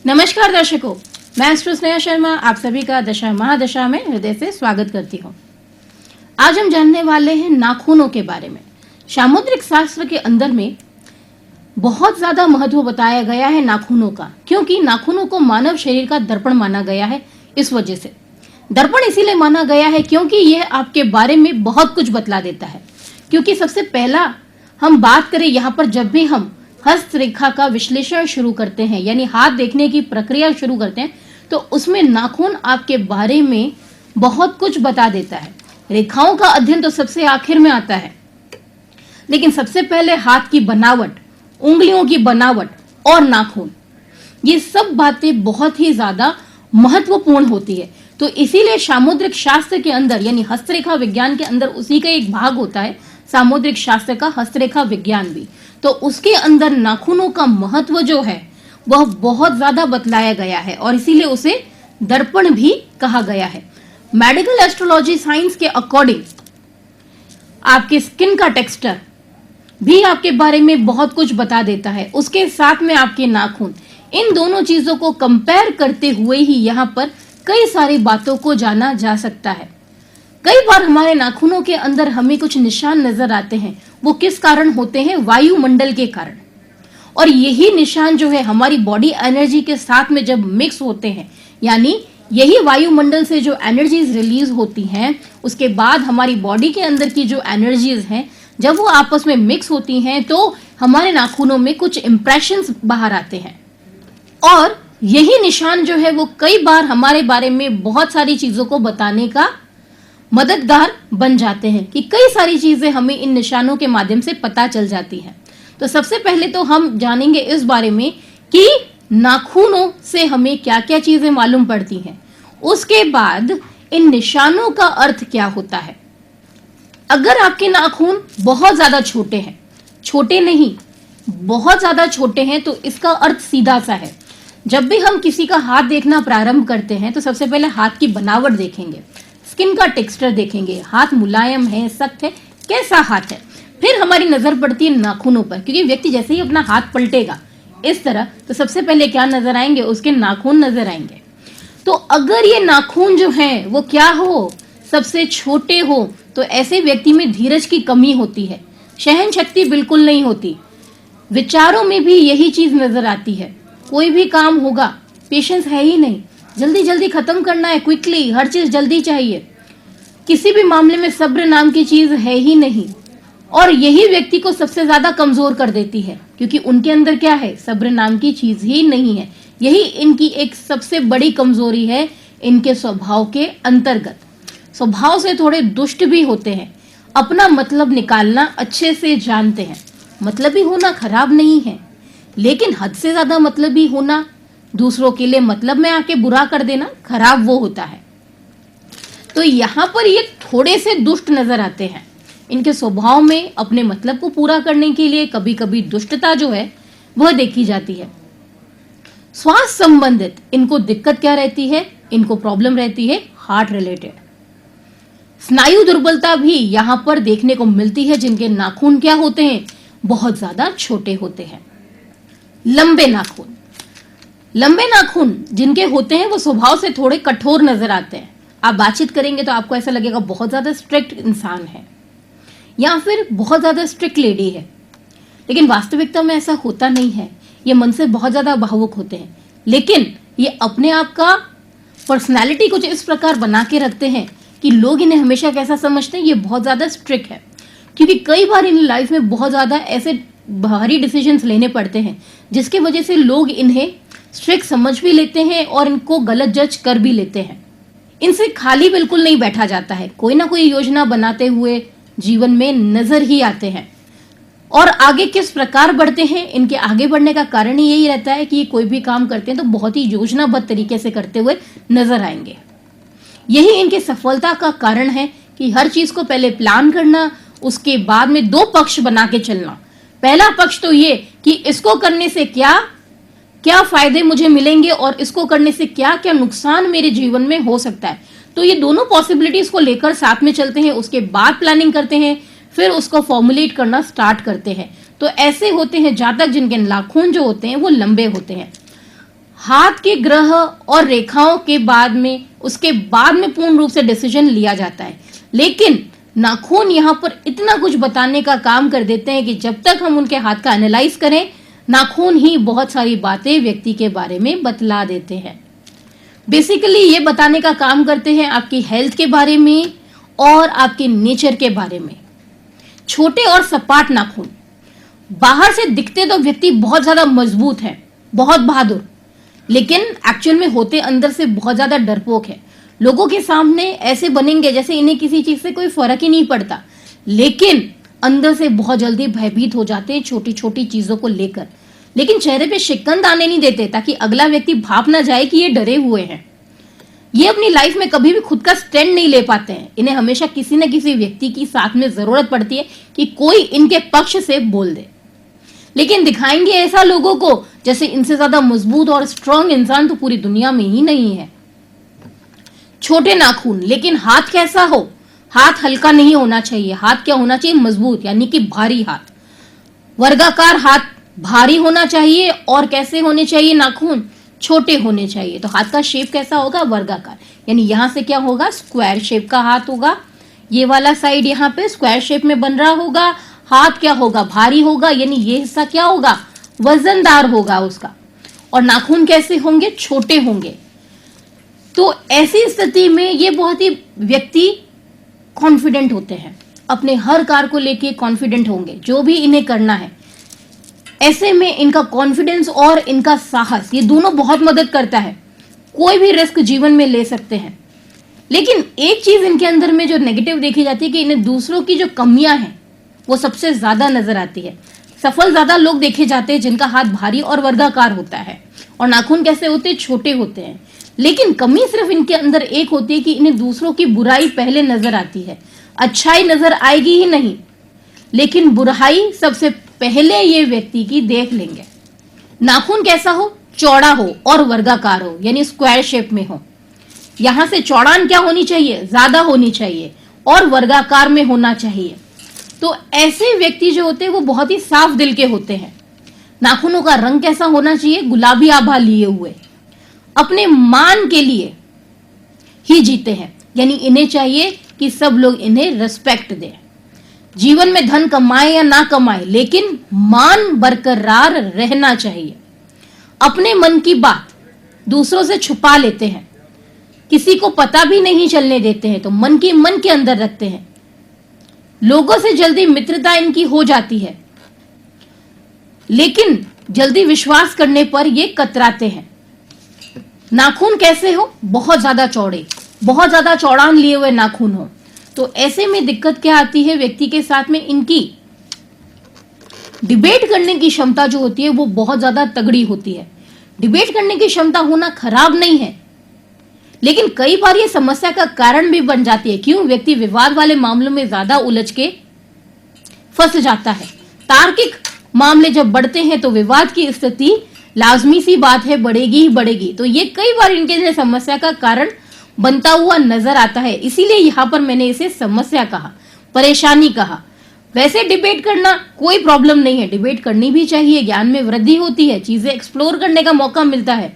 नमस्कार दर्शकों, मैं एस्ट्रो स्नेहा शर्मा आप सभी का दशा महादशा में हृदय से स्वागत करती हूँ। आज हम जानने वाले हैं नाखूनों के बारे में। सामुद्रिक शास्त्र के अंदर में बहुत ज्यादा महत्व बताया गया है नाखूनों का, क्योंकि नाखूनों को मानव शरीर का दर्पण माना गया है। इस वजह से दर्पण इसीलिए माना गया है क्योंकि यह आपके बारे में बहुत कुछ बतला देता है। क्योंकि सबसे पहला हम बात करें यहाँ पर, जब भी हम हस्तरेखा का विश्लेषण शुरू करते हैं यानी हाथ देखने की प्रक्रिया शुरू करते हैं, तो उसमें नाखून आपके बारे में बहुत कुछ बता देता है। रेखाओं का अध्ययन तो सबसे आखिर में आता है, लेकिन सबसे पहले हाथ की बनावट, उंगलियों की बनावट और नाखून, ये सब बातें बहुत ही ज्यादा महत्वपूर्ण होती है। तो इसीलिए सामुद्रिक शास्त्र के अंदर यानी हस्तरेखा विज्ञान के अंदर उसी का एक भाग होता है सामुद्रिक शास्त्र का हस्तरेखा विज्ञान भी। तो उसके अंदर नाखूनों का महत्व जो है वह बहुत ज्यादा बतलाया गया है और इसीलिए उसे दर्पण भी कहा गया है। मेडिकल एस्ट्रोलॉजी साइंस के अकॉर्डिंग आपके स्किन का टेक्सचर भी आपके बारे में बहुत कुछ बता देता है। उसके साथ में आपके नाखून, इन दोनों चीजों को कंपेयर करते हुए ही यहाँ पर कई सारी बातों को जाना जा सकता है। कई बार हमारे नाखूनों के अंदर हमें कुछ निशान नजर आते हैं, वो किस कारण होते हैं? वायुमंडल के कारण। और यही निशान जो है हमारी बॉडी एनर्जी के साथ में जब मिक्स होते हैं, यानी यही वायुमंडल से जो एनर्जीज रिलीज होती हैं, उसके बाद हमारी बॉडी के अंदर की जो एनर्जीज हैं, जब वो आपस में मिक्स होती हैं तो हमारे नाखूनों में कुछ इंप्रेशंस बाहर आते हैं। और यही निशान जो है वो कई बार हमारे बारे में बहुत सारी चीजों को बताने का मददगार बन जाते हैं कि कई सारी चीजें हमें इन निशानों के माध्यम से पता चल जाती हैं। तो सबसे पहले तो हम जानेंगे इस बारे में कि नाखूनों से हमें क्या क्या चीजें मालूम पड़ती हैं। उसके बाद इन निशानों का अर्थ क्या होता है। अगर आपके नाखून बहुत ज्यादा छोटे हैं, छोटे नहीं बहुत ज्यादा छोटे हैं, तो इसका अर्थ सीधा सा है। जब भी हम किसी का हाथ देखना प्रारंभ करते हैं तो सबसे पहले हाथ की बनावट देखेंगे, स्किन का टेक्सचर देखेंगे, हाथ मुलायम है, सख्त है, कैसा हाथ है। फिर हमारी नजर पड़ती है नाखूनों पर, क्योंकि व्यक्ति जैसे ही अपना हाथ पलटेगा इस तरह, तो सबसे पहले क्या नजर आएंगे? उसके नाखून नजर आएंगे। तो अगर ये नाखून जो है वो क्या हो, सबसे छोटे हो, तो ऐसे व्यक्ति में धीरज की कमी होती है, सहन शक्ति बिल्कुल नहीं होती। विचारों में भी यही चीज नजर आती है। कोई भी काम होगा, पेशेंस है ही नहीं, जल्दी जल्दी खत्म करना है, क्विकली, हर चीज जल्दी चाहिए। किसी भी मामले में सब्र नाम की चीज है ही नहीं, और यही व्यक्ति को सबसे ज्यादा कमजोर कर देती है, क्योंकि उनके अंदर क्या है? सब्र नाम की चीज ही नहीं है। यही इनकी एक सबसे बड़ी कमजोरी है इनके स्वभाव के अंतर्गत। स्वभाव से थोड़े दुष्ट भी होते हैं, अपना मतलब निकालना अच्छे से जानते हैं। मतलबी होना खराब नहीं है, लेकिन हद से ज्यादा मतलबी होना, दूसरों के लिए मतलब में आके बुरा कर देना, खराब वो होता है। तो यहाँ पर ये थोड़े से दुष्ट नजर आते हैं। इनके स्वभाव में अपने मतलब को पूरा करने के लिए कभी कभी दुष्टता जो है वह देखी जाती है। स्वास्थ्य संबंधित इनको दिक्कत क्या रहती है? इनको प्रॉब्लम रहती है हार्ट रिलेटेड। स्नायु दुर्बलता भी यहाँ पर देखने को मिलती है जिनके नाखून क्या होते हैं? बहुत ज्यादा छोटे होते हैं। लंबे नाखून, लंबे नाखून जिनके होते हैं वो स्वभाव से थोड़े कठोर नजर आते हैं। आप बातचीत करेंगे तो आपको ऐसा लगेगा बहुत ज्यादा स्ट्रिक्ट इंसान है या फिर बहुत ज्यादा स्ट्रिक्ट लेडी है, लेकिन वास्तविकता में ऐसा होता नहीं है। ये मन से बहुत ज्यादा भावुक होते हैं, लेकिन ये अपने आप का पर्सनैलिटी कुछ इस प्रकार बना के रखते हैं कि लोग इन्हें हमेशा कैसा समझते हैं? ये बहुत ज्यादा स्ट्रिक्ट है। क्योंकि कई बार इन लाइफ में बहुत ज्यादा ऐसे भारी डिसीजंस लेने पड़ते हैं जिसकी वजह से लोग इन्हें स्ट्रिक्ट समझ भी लेते हैं और इनको गलत जज कर भी लेते हैं। इनसे खाली बिल्कुल नहीं बैठा जाता है, कोई ना कोई योजना बनाते हुए जीवन में नजर ही आते हैं। और आगे किस प्रकार बढ़ते हैं, इनके आगे बढ़ने का कारण ही यही रहता है कि कोई भी काम करते हैं तो बहुत ही योजनाबद्ध तरीके से करते हुए नजर आएंगे। यही इनकी सफलता का कारण है कि हर चीज को पहले प्लान करना, उसके बाद में दो पक्ष बना के चलना। पहला पक्ष तो ये कि इसको करने से क्या क्या फायदे मुझे मिलेंगे और इसको करने से क्या क्या नुकसान मेरे जीवन में हो सकता है। तो ये दोनों पॉसिबिलिटीज को लेकर साथ में चलते हैं, उसके बाद प्लानिंग करते हैं, फिर उसको फॉर्मुलेट करना स्टार्ट करते हैं। तो ऐसे होते हैं जातक जिनके नाखून जो होते हैं वो लंबे होते हैं। हाथ के ग्रह और रेखाओं के बाद में उसके बाद में पूर्ण रूप से डिसीजन लिया जाता है। लेकिन नाखून यहाँ पर इतना कुछ बताने का काम कर देते हैं कि जब तक हम उनके हाथ का एनालाइज करें, नाखून ही बहुत सारी बातें व्यक्ति के बारे में बतला देते हैं। बेसिकली ये बताने का काम करते हैं आपकी हेल्थ के बारे में और आपके नेचर के बारे में। छोटे और सपाट नाखून बाहर से दिखते तो व्यक्ति बहुत ज्यादा मजबूत है, बहुत बहादुर, लेकिन एक्चुअल में होते अंदर से बहुत ज्यादा डरपोक है। लोगों के सामने ऐसे बनेंगे जैसे इन्हें किसी चीज से कोई फर्क ही नहीं पड़ता, लेकिन अंदर से बहुत जल्दी भयभीत हो जाते हैं छोटी छोटी चीजों को लेकर। लेकिन चेहरे पे शिकन आने नहीं देते ताकि अगला व्यक्ति भाप ना जाए कि ये डरे हुए हैं। ये अपनी लाइफ में कभी भी खुद का स्टैंड नहीं ले पाते हैं। इन्हें हमेशा किसी न किसी व्यक्ति की साथ में जरूरत पड़ती है कि कोई इनके पक्ष से बोल दे, लेकिन दिखाएंगे ऐसा लोगों को जैसे इनसे ज्यादा मजबूत और स्ट्रांग इंसान तो पूरी दुनिया में ही नहीं है। छोटे नाखून, लेकिन हाथ कैसा हो? हाथ हल्का नहीं होना चाहिए। हाथ क्या होना चाहिए? मजबूत, यानी कि भारी हाथ। वर्गाकार हाथ भारी होना चाहिए। और कैसे होने चाहिए नाखून? छोटे होने चाहिए। तो हाथ का शेप कैसा होगा? वर्गाकार, यानी यहां से क्या होगा? स्क्वायर शेप का हाथ होगा। ये वाला साइड यहाँ पे स्क्वायर शेप में बन रहा होगा। हाथ क्या होगा? भारी होगा, यानी ये हिस्सा क्या होगा? वजनदार होगा उसका। और नाखून कैसे होंगे? छोटे होंगे। तो ऐसी स्थिति में ये बहुत ही व्यक्ति कॉन्फिडेंट होते हैं, अपने हर कार्य को लेके कॉन्फिडेंट होंगे, जो भी इन्हें करना है। ऐसे में इनका कॉन्फिडेंस और इनका साहस, ये दोनों बहुत मदद करता है। कोई भी रिस्क जीवन में ले सकते हैं। लेकिन एक चीज इनके अंदर में जो नेगेटिव देखी जाती है कि इन्हें दूसरों की जो कमियां हैं वो सबसे ज्यादा नजर आती है। सफल ज्यादा लोग देखे जाते हैं जिनका हाथ भारी और वर्गाकार होता है, और नाखून कैसे होते हैं? छोटे होते हैं। लेकिन कमी सिर्फ इनके अंदर एक होती है कि इन्हें दूसरों की बुराई पहले नजर आती है। अच्छाई नजर आएगी ही नहीं, लेकिन बुराई सबसे पहले ये व्यक्ति की देख लेंगे। नाखून कैसा हो? चौड़ा हो और वर्गाकार हो, यानी स्क्वायर शेप में हो। यहां से चौड़ान क्या होनी चाहिए? ज्यादा होनी चाहिए, और वर्गाकार में होना चाहिए। तो ऐसे व्यक्ति जो होते हैं वो बहुत ही साफ दिल के होते हैं। नाखूनों का रंग कैसा होना चाहिए? गुलाबी आभा लिए हुए। अपने मान के लिए ही जीते हैं, यानी इन्हें चाहिए कि सब लोग इन्हें रिस्पेक्ट दें। जीवन में धन कमाए या ना कमाए, लेकिन मान बरकरार रहना चाहिए। अपने मन की बात दूसरों से छुपा लेते हैं, किसी को पता भी नहीं चलने देते हैं, तो मन के अंदर रखते हैं। लोगों से जल्दी मित्रता इनकी हो जाती है, लेकिन जल्दी विश्वास करने पर ये कतराते हैं। नाखून कैसे हो? बहुत ज्यादा चौड़े, बहुत ज्यादा चौड़ान लिए हुए नाखून हो। तो ऐसे में दिक्कत क्या आती है व्यक्ति के साथ में? इनकी डिबेट करने की क्षमता जो होती है वो बहुत ज्यादा तगड़ी होती है। डिबेट करने की क्षमता होना खराब नहीं है, लेकिन कई बार ये समस्या का कारण भी बन जाती है। क्यों? व्यक्ति विवाद वाले मामलों में ज्यादा उलझ के फंस जाता है। तार्किक मामले जब बढ़ते हैं तो विवाद की स्थिति लाजमी सी बात है, बढ़ेगी ही बढ़ेगी। तो ये कई बार इनके लिए समस्या का कारण बनता हुआ नजर आता है। इसीलिए यहाँ पर मैंने इसे समस्या कहा, परेशानी कहा। वैसे डिबेट करना कोई प्रॉब्लम नहीं है, डिबेट करनी भी चाहिए, ज्ञान में वृद्धि होती है, चीजें एक्सप्लोर करने का मौका मिलता है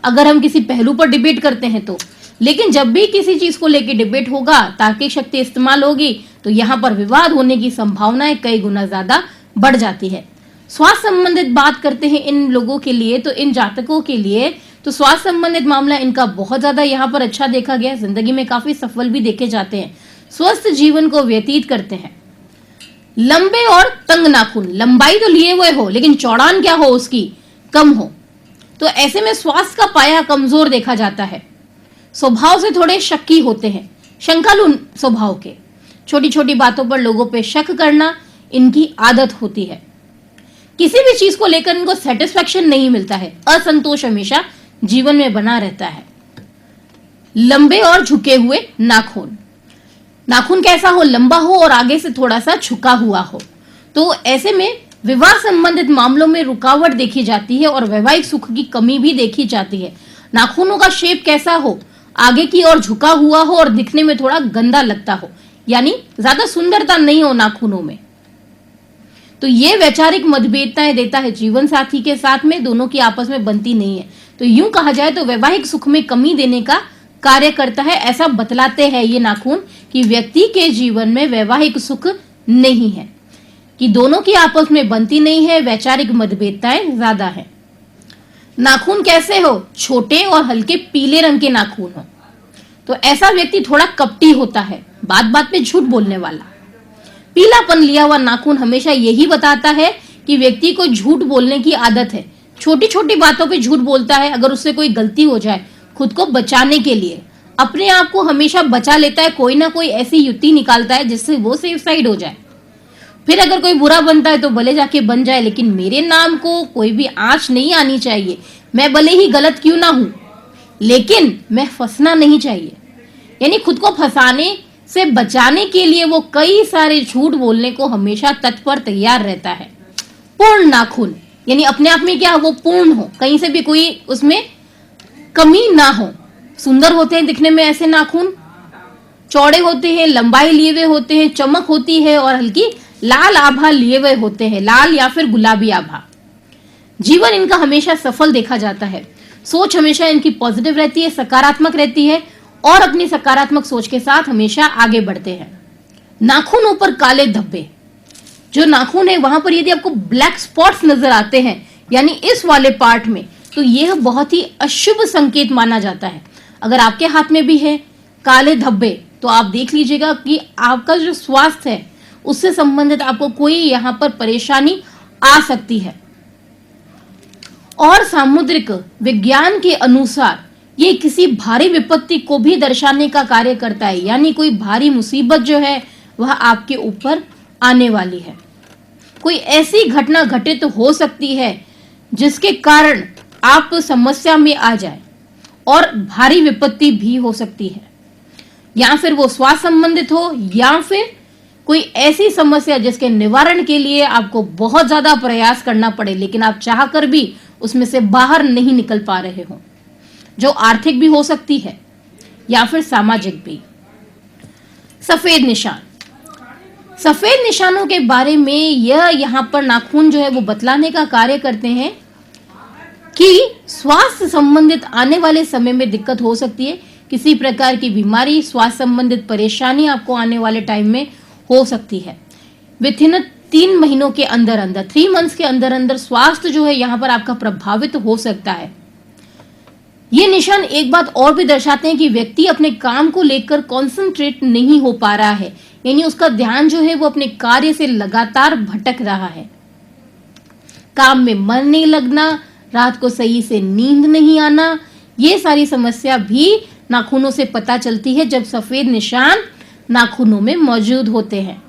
अगर हम किसी पहलू पर डिबेट करते हैं तो। लेकिन जब भी किसी चीज को लेकर डिबेट होगा, तार्किक शक्ति इस्तेमाल होगी, तो यहाँ पर विवाद होने की संभावनाएं कई गुना ज्यादा बढ़ जाती है। स्वास्थ्य संबंधित बात करते हैं इन लोगों के लिए, तो इन जातकों के लिए तो स्वास्थ्य संबंधित मामला इनका बहुत ज्यादा यहाँ पर अच्छा देखा गया। जिंदगी में काफी सफल भी देखे जाते हैं, स्वस्थ जीवन को व्यतीत करते हैं। लंबे और तंग नाखून, लंबाई तो लिए हुए हो लेकिन चौड़ान क्या हो उसकी? कम हो। तो ऐसे में स्वास्थ्य का पाया कमजोर देखा जाता है। स्वभाव से थोड़े शक्की होते हैं, शंकालु स्वभाव के। छोटी छोटी बातों पर लोगों पे शक करना इनकी आदत होती है। किसी भी चीज को लेकर इनको सेटिस्फेक्शन नहीं मिलता है, असंतोष हमेशा जीवन में बना रहता है। लंबे और झुके हुए नाखून, नाखून कैसा हो? लंबा हो और आगे से थोड़ा सा झुका हुआ हो। तो ऐसे में विवाह संबंधित मामलों में रुकावट देखी जाती है और वैवाहिक सुख की कमी भी देखी जाती है। नाखूनों का शेप कैसा हो? आगे की ओर झुका हुआ हो और दिखने में थोड़ा गंदा लगता हो, यानी ज्यादा सुंदरता नहीं हो नाखूनों में। तो ये वैचारिक मतभेदताएं देता है जीवन साथी के साथ में, दोनों की आपस में बनती नहीं है। तो यूं कहा जाए तो वैवाहिक सुख में कमी देने का कार्य करता है। ऐसा बतलाते हैं ये नाखून कि व्यक्ति के जीवन में वैवाहिक सुख नहीं है, कि दोनों की आपस में बनती नहीं है, वैचारिक मतभेदताएं ज्यादा है। नाखून कैसे हो? छोटे और हल्के पीले रंग के नाखून हो तो ऐसा व्यक्ति थोड़ा कपटी होता है, बात बात पे झूठ बोलने वाला। पीलापन लिया हुआ नाखून हमेशा यही बताता है कि व्यक्ति को झूठ बोलने की आदत है, छोटी छोटी बातों पे झूठ बोलता है। अगर उससे कोई गलती हो जाए, खुद को बचाने के लिए अपने आप को हमेशा बचा लेता है, कोई ना कोई ऐसी युक्ति निकालता है जिससे वो सेफ साइड हो जाए। फिर अगर कोई बुरा बनता है तो भले जाके बन जाए, लेकिन मेरे नाम को कोई भी आंच नहीं आनी चाहिए। मैं भले ही गलत क्यों ना हूं, लेकिन मैं फंसना नहीं चाहिए। यानी खुद को फंसाने से बचाने के लिए वो कई सारे झूठ बोलने को हमेशा तत्पर तैयार रहता है। पूर्ण नाखून यानी अपने आप में क्या, वो पूर्ण हो, कहीं से भी कोई उसमें कमी ना हो। सुंदर होते हैं दिखने में ऐसे नाखून, चौड़े होते हैं, लंबाई लिए हुए होते हैं, चमक होती है और हल्की लाल आभा लिए हुए होते हैं, लाल या फिर गुलाबी आभा। जीवन इनका हमेशा सफल देखा जाता है। सोच हमेशा इनकी पॉजिटिव रहती है, सकारात्मक रहती है और अपनी सकारात्मक सोच के साथ हमेशा आगे बढ़ते हैं। नाखूनों पर काले धब्बे, जो नाखून है वहां पर यदि आपको ब्लैक स्पॉट्स नजर आते हैं यानी इस वाले पार्ट में, तो यह बहुत ही अशुभ संकेत माना जाता है। अगर आपके हाथ में भी है काले धब्बे तो आप देख लीजिएगा कि आपका जो स्वास्थ्य है उससे संबंधित आपको कोई यहाँ पर परेशानी आ सकती है। और सामुद्रिक विज्ञान के अनुसार ये किसी भारी विपत्ति को भी दर्शाने का कार्य करता है, यानी कोई भारी मुसीबत जो है वह आपके ऊपर आने वाली है। कोई ऐसी घटना घटित हो सकती है जिसके कारण आप समस्या में आ जाए और भारी विपत्ति भी हो सकती है, या फिर वो स्वास्थ्य संबंधित हो या फिर कोई ऐसी समस्या जिसके निवारण के लिए आपको बहुत ज्यादा प्रयास करना पड़े, लेकिन आप चाहकर भी उसमें से बाहर नहीं निकल पा रहे हो, जो आर्थिक भी हो सकती है या फिर सामाजिक भी। सफेद निशान, सफेद निशानों के बारे में यह यहाँ पर नाखून जो है वो बतलाने का कार्य करते हैं कि स्वास्थ्य संबंधित आने वाले समय में दिक्कत हो सकती है। किसी प्रकार की बीमारी, स्वास्थ्य संबंधित परेशानी आपको आने वाले टाइम में हो सकती है। विद इन 3 महीनों के अंदर अंदर, 3 मंथ्स के अंदर अंदर स्वास्थ्य जो है यहाँ पर आपका प्रभावित हो सकता है। ये निशान एक बात और भी दर्शाते हैं कि व्यक्ति अपने काम को लेकर कॉन्सेंट्रेट नहीं हो पा रहा है, यानी उसका ध्यान जो है वो अपने कार्य से लगातार भटक रहा है। काम में मन नहीं लगना, रात को सही से नींद नहीं आना, ये सारी समस्या भी नाखूनों से पता चलती है जब सफेद निशान नाखूनों में मौजूद होते हैं।